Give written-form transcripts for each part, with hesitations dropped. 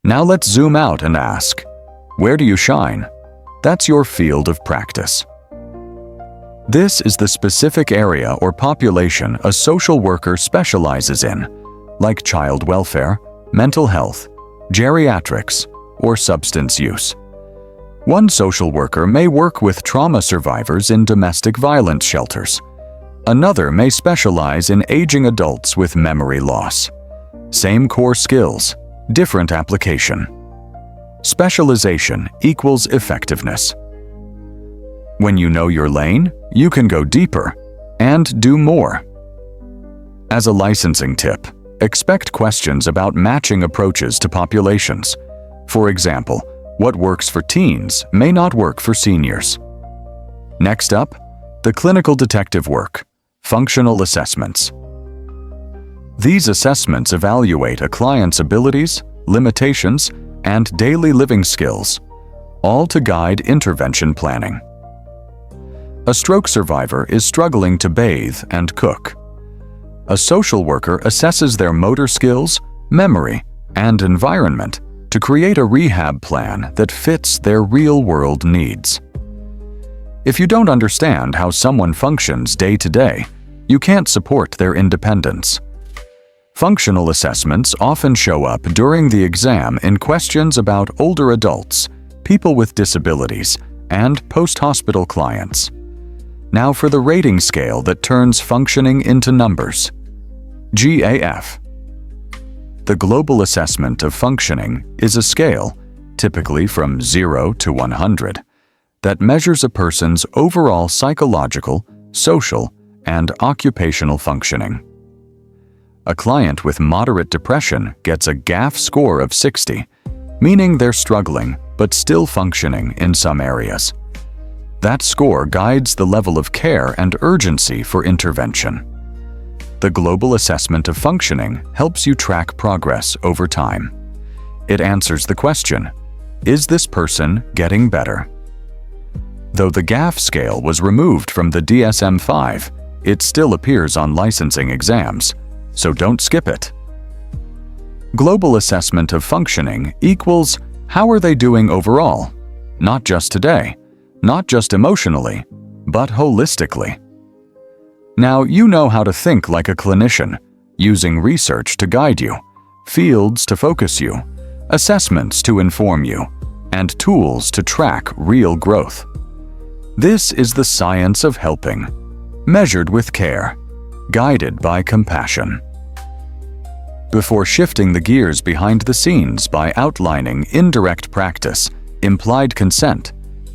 Now let's zoom out and ask, where do you shine? That's your field of practice. This is the specific area or population a social worker specializes in, like child welfare, mental health, geriatrics, or substance use. One social worker may work with trauma survivors in domestic violence shelters. Another may specialize in aging adults with memory loss. Same core skills, different application. Specialization equals effectiveness. When you know your lane, you can go deeper and do more. As a licensing tip, expect questions about matching approaches to populations. For example, what works for teens may not work for seniors. Next up, the clinical detective work, functional assessments. These assessments evaluate a client's abilities, limitations, and daily living skills, all to guide intervention planning. A stroke survivor is struggling to bathe and cook. A social worker assesses their motor skills, memory, and environment to create a rehab plan that fits their real-world needs. If you don't understand how someone functions day to day, you can't support their independence. Functional assessments often show up during the exam in questions about older adults, people with disabilities, and post-hospital clients. Now for the rating scale that turns functioning into numbers. GAF. The Global Assessment of Functioning is a scale, typically from 0 to 100, that measures a person's overall psychological, social, and occupational functioning. A client with moderate depression gets a GAF score of 60, meaning they're struggling but still functioning in some areas. That score guides the level of care and urgency for intervention. The Global Assessment of Functioning helps you track progress over time. It answers the question, is this person getting better? Though the GAF scale was removed from the DSM-5, it still appears on licensing exams, so don't skip it. Global Assessment of Functioning equals how are they doing overall? Not just today, not just emotionally, but holistically. Now you know how to think like a clinician, using research to guide you, fields to focus you, assessments to inform you, and tools to track real growth. This is the science of helping, measured with care, guided by compassion. Before shifting the gears behind the scenes by outlining indirect practice, implied consent,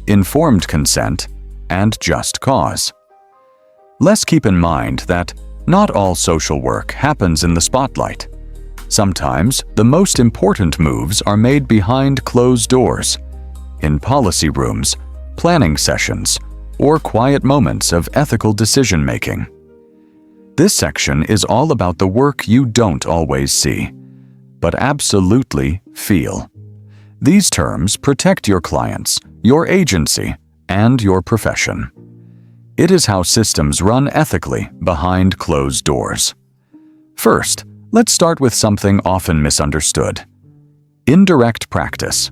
informed consent, and just cause. Let's keep in mind that not all social work happens in the spotlight. Sometimes the most important moves are made behind closed doors, in policy rooms, planning sessions, or quiet moments of ethical decision-making. This section is all about the work you don't always see, but absolutely feel. These terms protect your clients, your agency, and your profession. It is how systems run ethically behind closed doors. First, let's start with something often misunderstood. Indirect practice.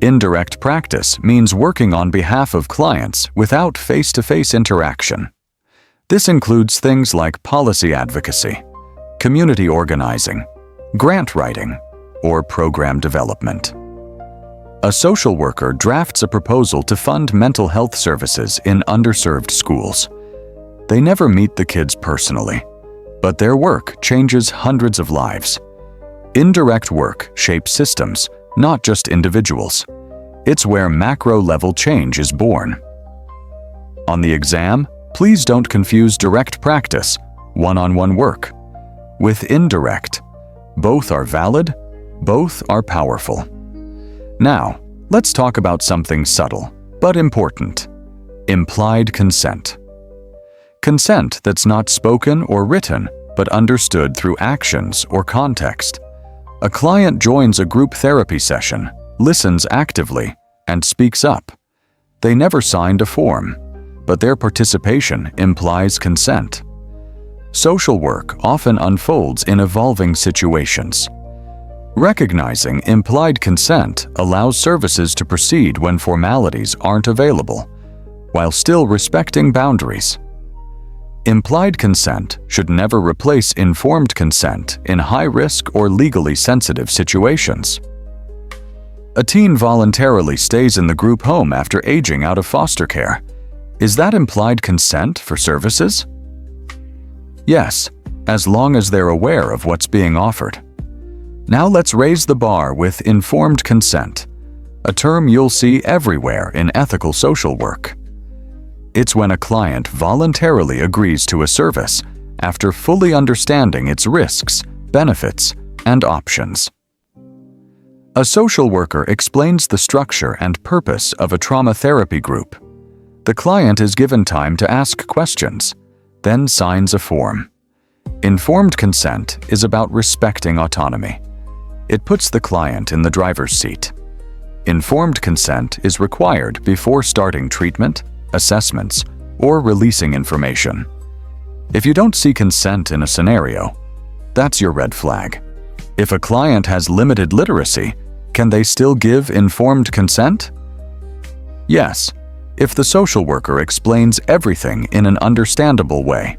Indirect practice means working on behalf of clients without face-to-face interaction. This includes things like policy advocacy, community organizing, grant writing, or program development. A social worker drafts a proposal to fund mental health services in underserved schools. They never meet the kids personally, but their work changes hundreds of lives. Indirect work shapes systems, not just individuals. It's where macro-level change is born. On the exam, please don't confuse direct practice, one-on-one work, with indirect. Both are valid, both are powerful. Now, let's talk about something subtle, but important. Implied consent. Consent that's not spoken or written, but understood through actions or context. A client joins a group therapy session, listens actively, and speaks up. They never signed a form, but their participation implies consent. Social work often unfolds in evolving situations. Recognizing implied consent allows services to proceed when formalities aren't available, while still respecting boundaries. Implied consent should never replace informed consent in high-risk or legally sensitive situations. A teen voluntarily stays in the group home after aging out of foster care. Is that implied consent for services? Yes, as long as they're aware of what's being offered. Now let's raise the bar with informed consent, a term you'll see everywhere in ethical social work. It's when a client voluntarily agrees to a service after fully understanding its risks, benefits, and options. A social worker explains the structure and purpose of a trauma therapy group. The client is given time to ask questions, then signs a form. Informed consent is about respecting autonomy. It puts the client in the driver's seat. Informed consent is required before starting treatment, assessments, or releasing information. If you don't see consent in a scenario, that's your red flag. If a client has limited literacy, can they still give informed consent? Yes, if the social worker explains everything in an understandable way.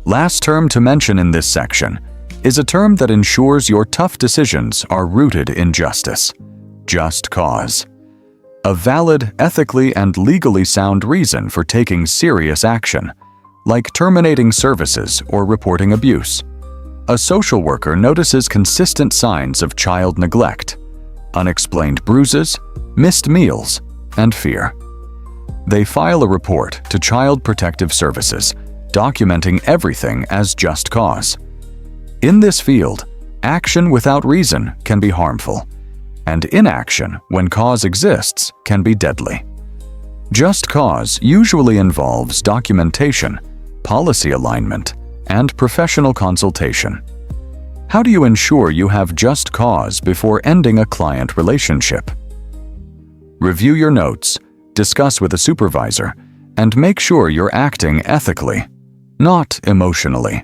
Last term to mention in this section is a term that ensures your tough decisions are rooted in justice. Just cause. A valid, ethically and legally sound reason for taking serious action, like terminating services or reporting abuse. A social worker notices consistent signs of child neglect, unexplained bruises, missed meals, and fear. They file a report to Child Protective Services, documenting everything as just cause. In this field, action without reason can be harmful, and inaction when cause exists can be deadly. Just cause usually involves documentation, policy alignment, and professional consultation. How do you ensure you have just cause before ending a client relationship? Review your notes, discuss with a supervisor, and make sure you're acting ethically, not emotionally.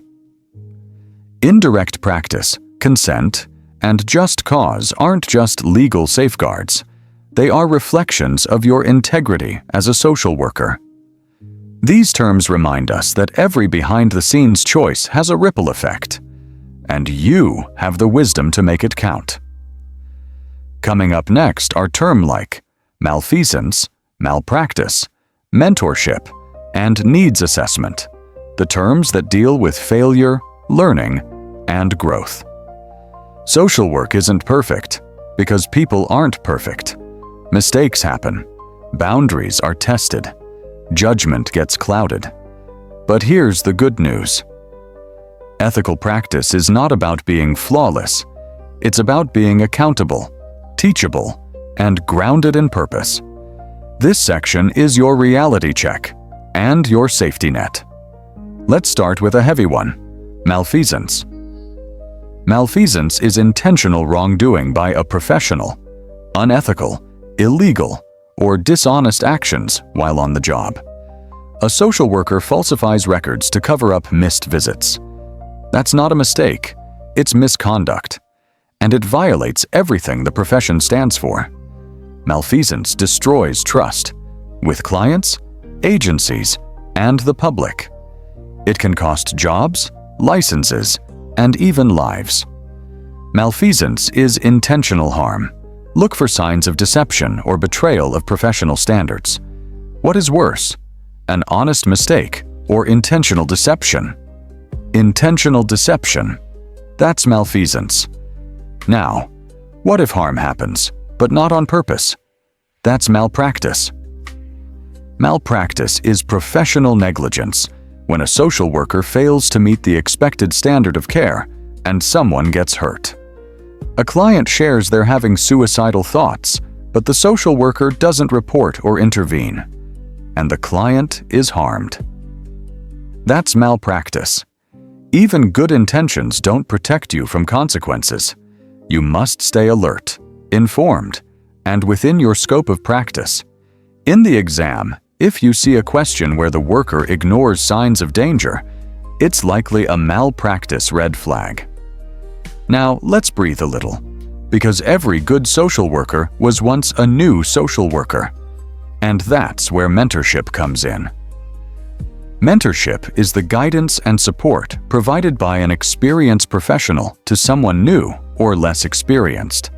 Indirect practice, consent, and just cause aren't just legal safeguards. They are reflections of your integrity as a social worker. These terms remind us that every behind-the-scenes choice has a ripple effect, and you have the wisdom to make it count. Coming up next are terms like malfeasance, malpractice, mentorship, and needs assessment, the terms that deal with failure, learning, and growth. Social work isn't perfect because people aren't perfect. Mistakes happen, boundaries are tested, judgment gets clouded. But here's the good news. Ethical practice is not about being flawless. It's about being accountable, teachable, and grounded in purpose. This section is your reality check and your safety net. Let's start with a heavy one: malfeasance. Malfeasance is intentional wrongdoing by a professional, unethical, illegal, or dishonest actions while on the job. A social worker falsifies records to cover up missed visits. That's not a mistake, it's misconduct, and it violates everything the profession stands for. Malfeasance destroys trust with clients, agencies, and the public. It can cost jobs, licenses, and even lives. Malfeasance is intentional harm. Look for signs of deception or betrayal of professional standards. What is worse, an honest mistake or intentional deception? Intentional deception. That's malfeasance. Now, what if harm happens, but not on purpose? That's malpractice. Malpractice is professional negligence when a social worker fails to meet the expected standard of care and someone gets hurt. A client shares they're having suicidal thoughts, but the social worker doesn't report or intervene, and the client is harmed. That's malpractice. Even good intentions don't protect you from consequences. You must stay alert, informed, and within your scope of practice. In the exam, if you see a question where the worker ignores signs of danger, it's likely a malpractice red flag. Now, let's breathe a little. because every good social worker was once a new social worker. And that's where mentorship comes in. Mentorship is the guidance and support provided by an experienced professional to someone new or less experienced.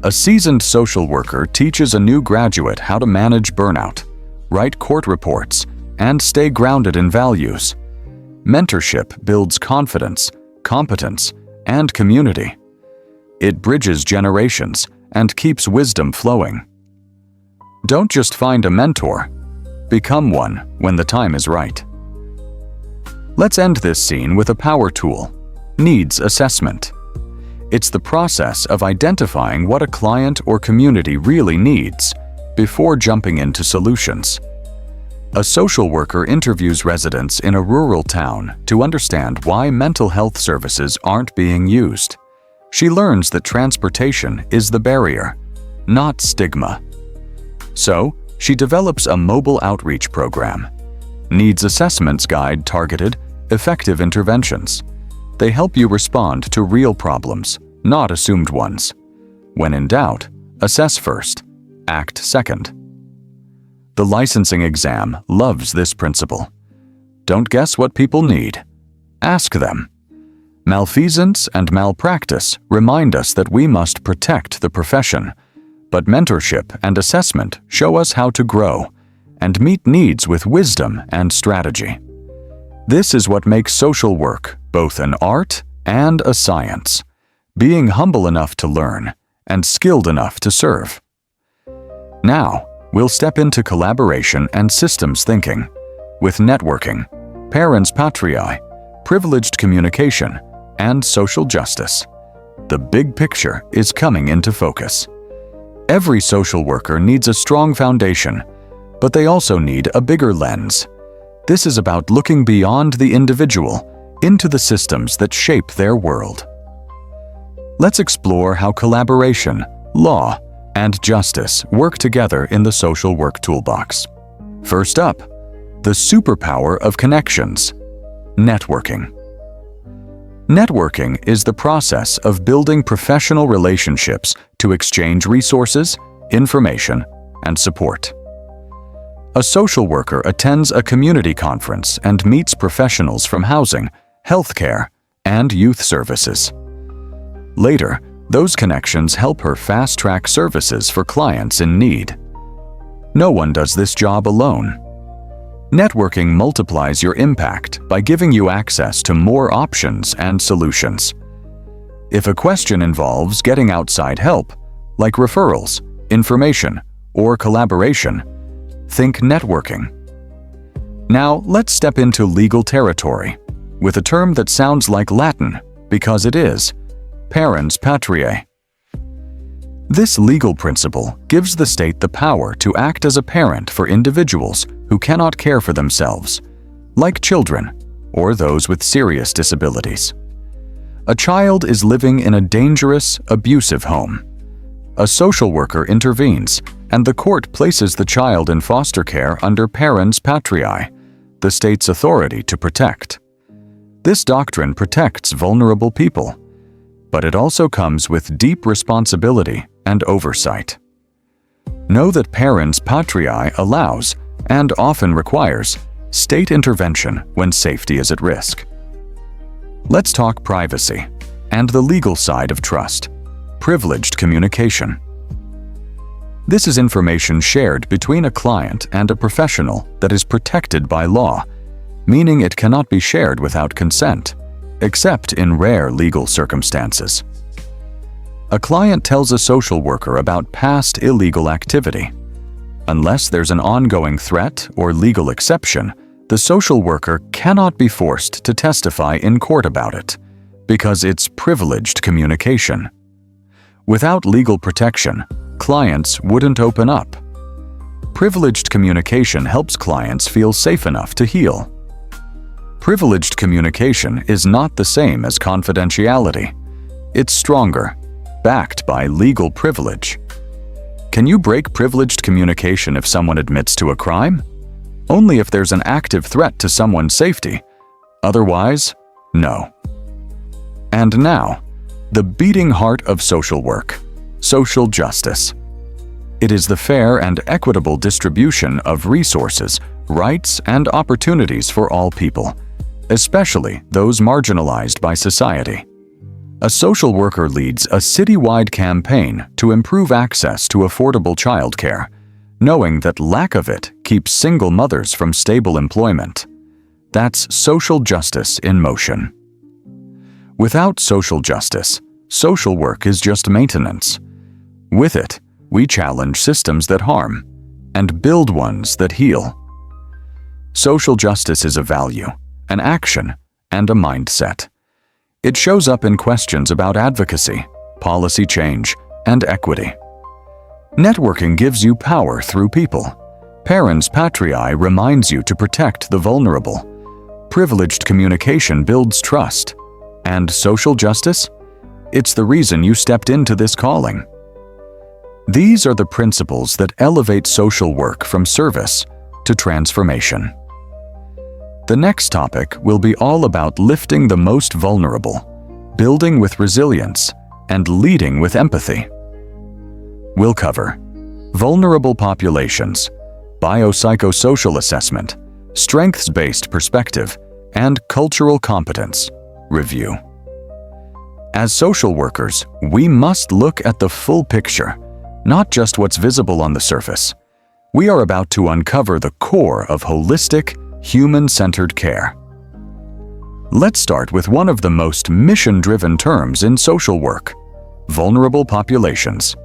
A seasoned social worker teaches a new graduate how to manage burnout, write court reports, and stay grounded in values. Mentorship builds confidence, competence, and community. It bridges generations and keeps wisdom flowing. Don't just find a mentor, become one when the time is right. Let's end this scene with a power tool: needs assessment. It's the process of identifying what a client or community really needs before jumping into solutions. A social worker interviews residents in a rural town to understand why mental health services aren't being used. She learns that transportation is the barrier, not stigma. So, she develops a mobile outreach program. Needs assessments guide targeted, effective interventions. They help you respond to real problems, not assumed ones. When in doubt, assess first, act second. The licensing exam loves this principle. Don't guess what people need. Ask them. Malfeasance and malpractice remind us that we must protect the profession, but mentorship and assessment show us how to grow and meet needs with wisdom and strategy. This is what makes social work both an art and a science, being humble enough to learn and skilled enough to serve. Now, we'll step into collaboration and systems thinking with networking, parens patriae, privileged communication, and social justice. The big picture is coming into focus. Every social worker needs a strong foundation, but they also need a bigger lens. This is about looking beyond the individual into the systems that shape their world. Let's explore how collaboration, law, and justice work together in the social work toolbox. First up, the superpower of connections: networking. Networking is the process of building professional relationships to exchange resources, information, and support. A social worker attends a community conference and meets professionals from housing, healthcare, and youth services. Later, those connections help her fast-track services for clients in need. No one does this job alone. Networking multiplies your impact by giving you access to more options and solutions. If a question involves getting outside help, like referrals, information, or collaboration, think networking. Now, let's step into legal territory, with a term that sounds like Latin, because it is: parens patriae. This legal principle gives the state the power to act as a parent for individuals who cannot care for themselves, like children or those with serious disabilities. A child is living in a dangerous, abusive home. A social worker intervenes, and the court places the child in foster care under parens patriae, the state's authority to protect. This doctrine protects vulnerable people, but it also comes with deep responsibility and oversight. Know that parens patriae allows, and often requires, state intervention when safety is at risk. Let's talk privacy and the legal side of trust: privileged communication. This is information shared between a client and a professional that is protected by law, meaning it cannot be shared without consent, except in rare legal circumstances. A client tells a social worker about past illegal activity. Unless there's an ongoing threat or legal exception, the social worker cannot be forced to testify in court about it, because it's privileged communication. Without legal protection, clients wouldn't open up. Privileged communication helps clients feel safe enough to heal. Privileged communication is not the same as confidentiality. It's stronger, backed by legal privilege. Can you break privileged communication if someone admits to a crime? Only if there's an active threat to someone's safety. Otherwise, no. And now, the beating heart of social work: social justice. It is the fair and equitable distribution of resources, rights, and opportunities for all people, especially those marginalized by society. A social worker leads a citywide campaign to improve access to affordable childcare, knowing that lack of it keeps single mothers from stable employment. That's social justice in motion. Without social justice, social work is just maintenance. With it, we challenge systems that harm and build ones that heal. Social justice is a value, an action, and a mindset. It shows up in questions about advocacy, policy change, and equity. Networking gives you power through people. Parens patriae reminds you to protect the vulnerable. Privileged communication builds trust. And social justice? It's the reason you stepped into this calling. These are the principles that elevate social work from service to transformation. The next topic will be all about lifting the most vulnerable, building with resilience, and leading with empathy. We'll cover vulnerable populations, biopsychosocial assessment, strengths-based perspective, and cultural competence review. As social workers, we must look at the full picture, not just what's visible on the surface. We are about to uncover the core of holistic, human-centered care. Let's start with one of the most mission-driven terms in social work: vulnerable populations.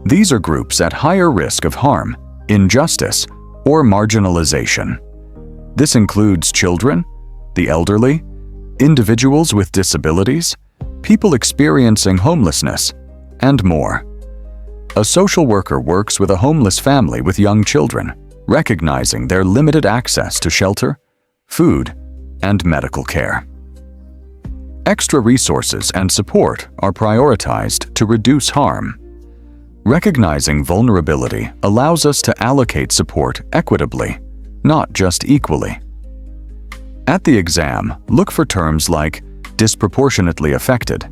These are groups at higher risk of harm, injustice, or marginalization. This includes children, the elderly, individuals with disabilities, people experiencing homelessness, and more. A social worker works with a homeless family with young children, recognizing their limited access to shelter, food, and medical care. Extra resources and support are prioritized to reduce harm. Recognizing vulnerability allows us to allocate support equitably, not just equally. At the exam, look for terms like disproportionately affected,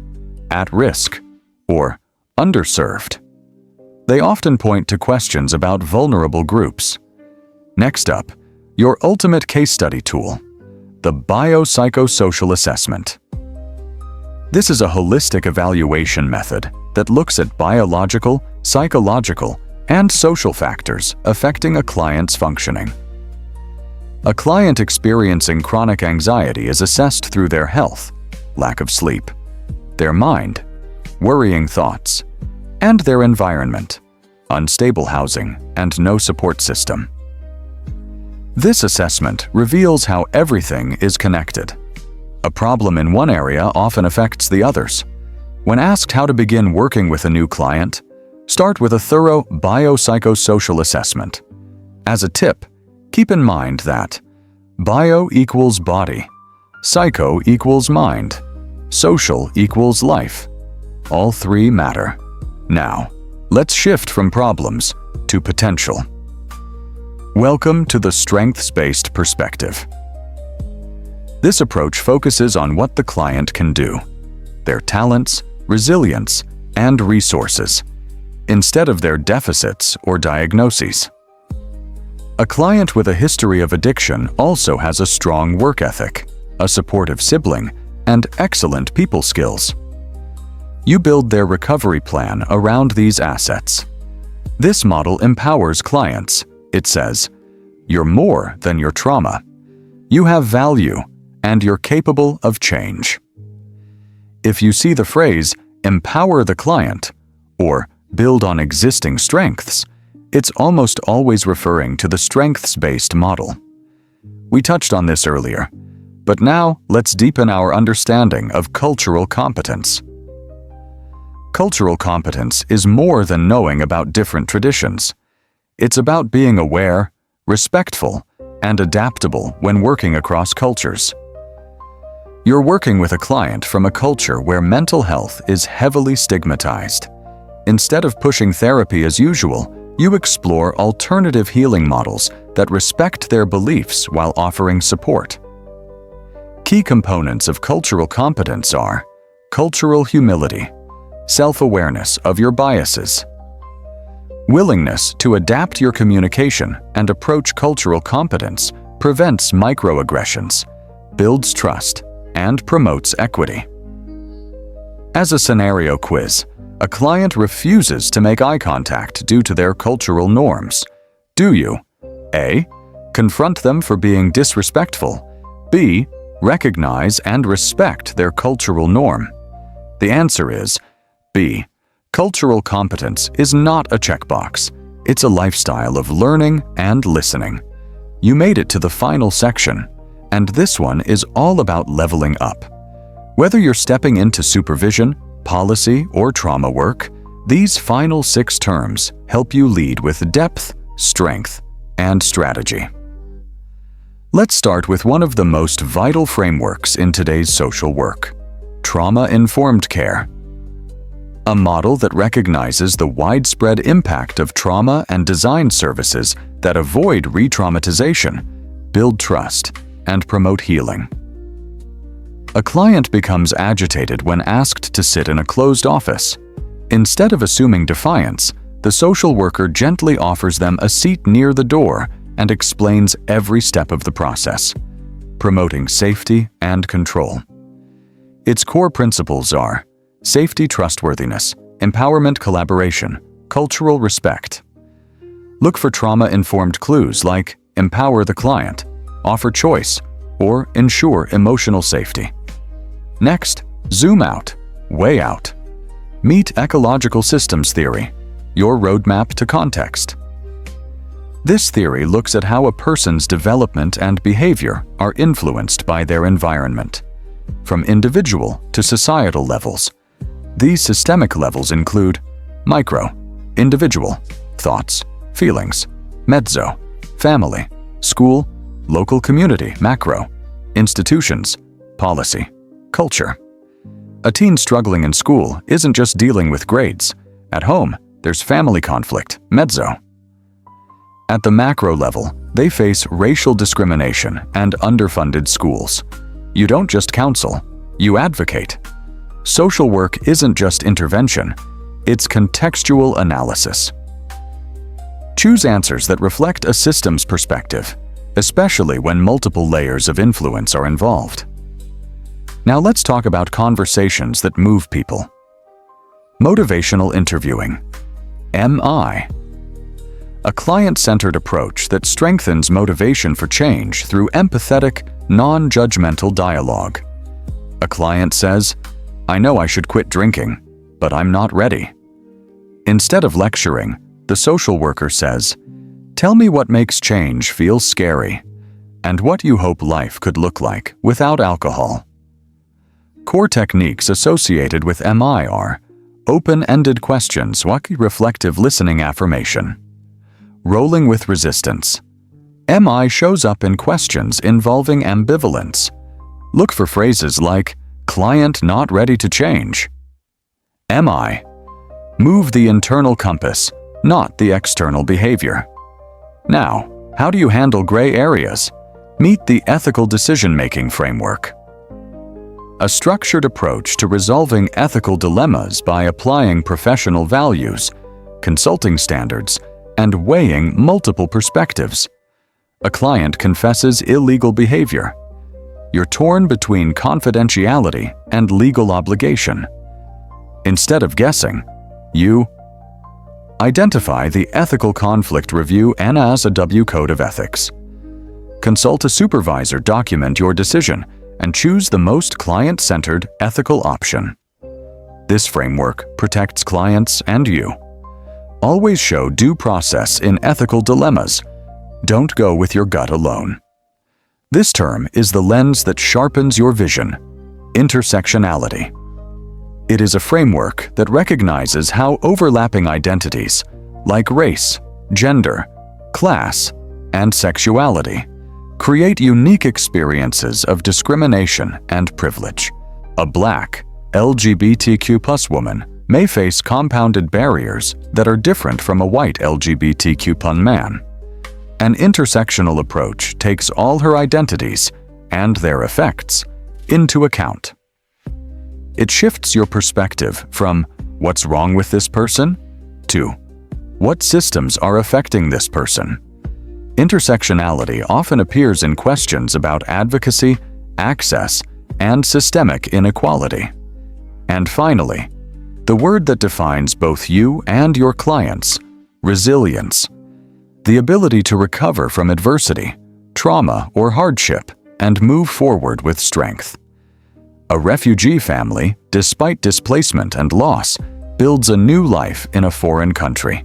at risk, or underserved. They often point to questions about vulnerable groups. Next up, your ultimate case study tool, the biopsychosocial assessment. This is a holistic evaluation method that looks at biological, psychological, and social factors affecting a client's functioning. A client experiencing chronic anxiety is assessed through their health, lack of sleep, their mind, worrying thoughts, and their environment, unstable housing, and no support system. This assessment reveals how everything is connected. A problem in one area often affects the others. When asked how to begin working with a new client, start with a thorough biopsychosocial assessment. As a tip, keep in mind that bio equals body, psycho equals mind, social equals life. All three matter. Now, let's shift from problems to potential. Welcome to the strengths-based perspective. This approach focuses on what the client can do, their talents, resilience, and resources, instead of their deficits or diagnoses. A client with a history of addiction also has a strong work ethic, a supportive sibling, and excellent people skills. You build their recovery plan around these assets. This model empowers clients. It says, "You're more than your trauma. You have value, and you're capable of change." If you see the phrase, "empower the client," or "build on existing strengths," it's almost always referring to the strengths-based model. We touched on this earlier, but now let's deepen our understanding of cultural competence. Cultural competence is more than knowing about different traditions. It's about being aware, respectful, and adaptable when working across cultures. You're working with a client from a culture where mental health is heavily stigmatized. Instead of pushing therapy as usual, you explore alternative healing models that respect their beliefs while offering support. Key components of cultural competence are cultural humility. self-awareness of your biases. Willingness to adapt your communication and approach cultural competence prevents microaggressions, builds trust, and promotes equity. As a scenario quiz, a client refuses to make eye contact due to their cultural norms. Do you A. Confront them for being disrespectful, B. Recognize and respect their cultural norm? The answer is B. Cultural competence is not a checkbox. It's a lifestyle of learning and listening. You made it to the final section, and this one is all about leveling up. Whether you're stepping into supervision, policy, or trauma work, these final 6 terms help you lead with depth, strength, and strategy. Let's start with one of the most vital frameworks in today's social work: trauma-informed care. A model that recognizes the widespread impact of trauma and design services that avoid re-traumatization, build trust, and promote healing. A client becomes agitated when asked to sit in a closed office. Instead of assuming defiance, the social worker gently offers them a seat near the door and explains every step of the process, promoting safety and control. Its core principles are safety, trustworthiness, empowerment, collaboration, cultural respect. Look for trauma-informed clues like empower the client, offer choice, or ensure emotional safety. Next, zoom out, way out. Meet ecological systems theory, your roadmap to context. This theory looks at how a person's development and behavior are influenced by their environment, from individual to societal levels. These systemic levels include micro, individual, thoughts, feelings; mezzo, family, school, local community; macro, institutions, policy, culture. A teen struggling in school isn't just dealing with grades. At home, there's family conflict; mezzo. At the macro level, they face racial discrimination and underfunded schools. You don't just counsel, you advocate. Social work isn't just intervention, it's contextual analysis. Choose answers that reflect a systems perspective, especially when multiple layers of influence are involved. Now let's talk about conversations that move people. Motivational interviewing, MI. A client-centered approach that strengthens motivation for change through empathetic, non-judgmental dialogue. A client says, "I know I should quit drinking, but I'm not ready." Instead of lecturing, the social worker says, "Tell me what makes change feel scary, and what you hope life could look like without alcohol." Core techniques associated with MI are open-ended questions, reflective listening affirmation, rolling with resistance. MI shows up in questions involving ambivalence. Look for phrases like, "Client not ready to change." MI. Move the internal compass, not the external behavior. Now, how do you handle gray areas? Meet the ethical decision-making framework. A structured approach to resolving ethical dilemmas by applying professional values, consulting standards, and weighing multiple perspectives. A client confesses illegal behavior. You're torn between confidentiality and legal obligation. Instead of guessing, you identify the Ethical Conflict Review NASAW Code of Ethics. Consult a supervisor, document your decision, and choose the most client-centered ethical option. This framework protects clients and you. Always show due process in ethical dilemmas. Don't go with your gut alone. This term is the lens that sharpens your vision: intersectionality. It is a framework that recognizes how overlapping identities, like race, gender, class, and sexuality, create unique experiences of discrimination and privilege. A Black, LGBTQ+ woman may face compounded barriers that are different from a white LGBTQ+ man. An intersectional approach takes all her identities and their effects into account. It shifts your perspective from What's wrong with this person? 2. What systems are affecting this person? Intersectionality often appears in questions about advocacy, access, and systemic inequality. And finally, the word that defines both you and your clients: resilience. The ability to recover from adversity, trauma, or hardship and move forward with strength. A refugee family, despite displacement and loss, builds a new life in a foreign country,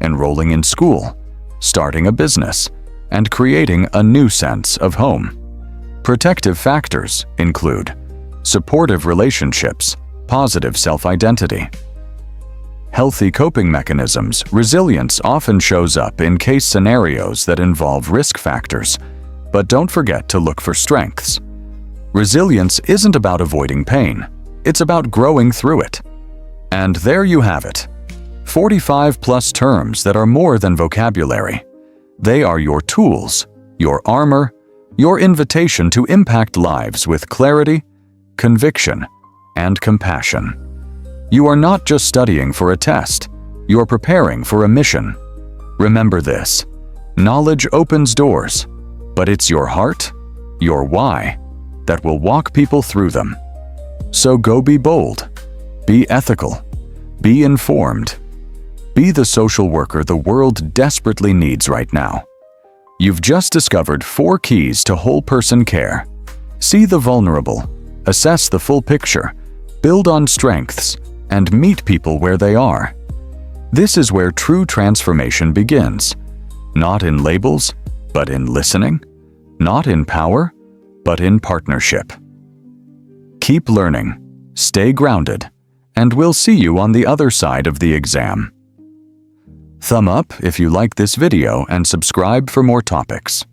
enrolling in school, starting a business, and creating a new sense of home. Protective factors include supportive relationships, positive self-identity. Healthy coping mechanisms. Resilience often shows up in case scenarios that involve risk factors, but don't forget to look for strengths. Resilience isn't about avoiding pain, it's about growing through it. And there you have it. 45+ terms that are more than vocabulary. They are your tools, your armor, your invitation to impact lives with clarity, conviction, and compassion. You are not just studying for a test, you're preparing for a mission. Remember this: knowledge opens doors, but it's your heart, your why, that will walk people through them. So go be bold, be ethical, be informed, be the social worker the world desperately needs right now. You've just discovered 4 keys to whole-person care. See the vulnerable, assess the full picture, build on strengths, and meet people where they are. This is where true transformation begins. Not in labels, but in listening. Not in power, but in partnership. Keep learning, stay grounded, and we'll see you on the other side of the exam. Thumb up if you like this video and subscribe for more topics.